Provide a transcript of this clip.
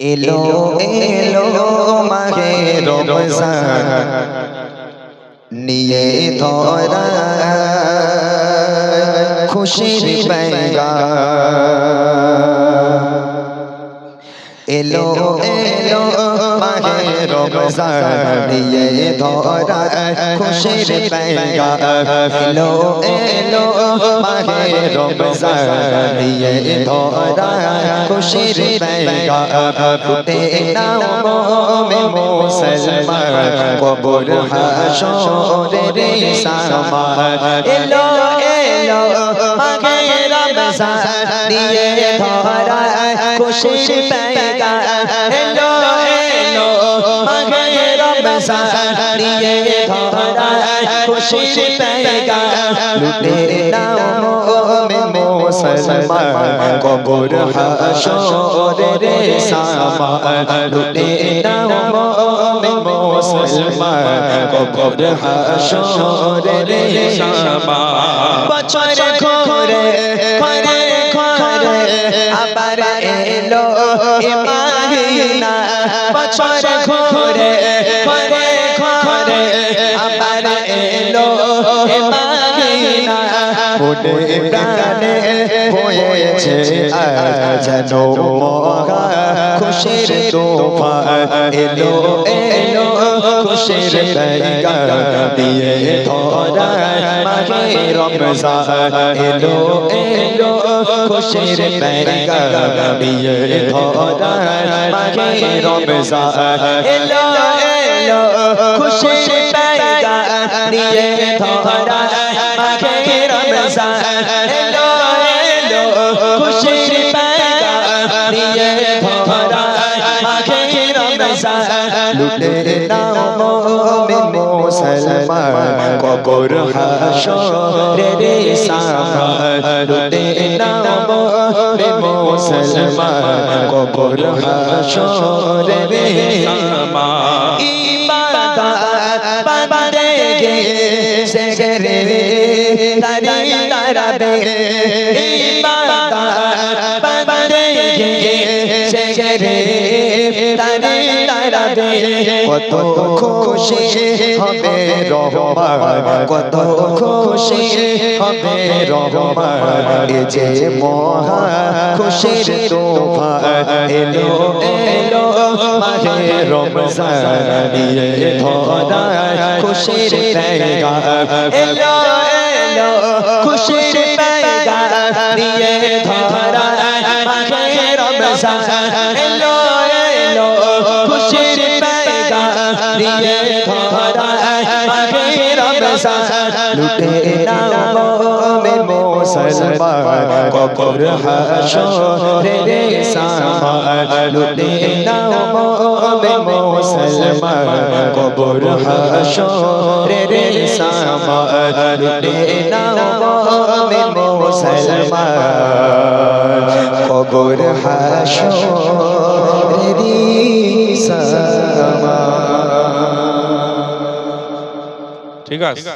এলো এলো মাহে রমজান নিয়ে ধরা খুশির পেগাম। এলো এলো মাহে রমজান নিয়ে ধরা খুশির পেগাম। এলো এলো মাহে রমজান নিয়ে ধরা খুশির পেগাম। ফুটে নাও মোমে মুসলমান কবর হাশরের সামান। এলো এলো মাহে রমজান নিয়ে ধরা খুশির পেগাম। এলো এলো মাহে রমজান নিয়ে ধরা খুশির পেগাম। লুটে নাও মোমে মুসলমান কবর হাশরের সামান। লুটে নাও মোমে মুসলমান কবর হাশরের সামান। বছর ঘুরে ঘরে ঘরে আবার এলো এ মাহিনা। বছর ঘুরে ঘরে ঘরে আবার এলো এ মাহিনা। মনে প্রাণে বয়েছে আজ যেন মহা খুশির তোফান। এলো এলো খুশির পেগাম দিয়ে ধরা মাহে রমজান। এলো এলো খুশির পেগাম দিয়ে ধরা মাহে রমজান। এলো এলো খুশির পেগাম দিয়ে ধরা মাহে রমজান। এলো এলো খুশির পেগাম দিয়ে ধরা মাহে রমজান। লুটে নাও মোমে মুসলমান কবর হাশরের সামান। লুটে নাও মোমে মুসলমান কবর হাশরের সামান। ইবাদত বান্দেগি সে রে তারি তারাবে। ইবাদত বান্দেগি সে রে তারি তারাবে। কত খুশি হবে রহমান, কত খুশি হবে রহমান। এ যে মহা খুশির তোফান। এলো এলো মাহে রমজান নিয়ে ধরা খুশির পেগাম। এলো এলো খুশির পেগাম নিয়ে ধরা মাহে রমজান। এলো এলো খুশির পেগাম নিয়ে ধরা মাহে রমজান। লুটে নাও মোমে মুসলমান কবর হাশরের সামান। লুটে নাও মোমে মুসলমান কবর হাশরের সামান। লুটে নাও মোমে মুসলমান কবর হাশরের সামান। ঠিক আছে।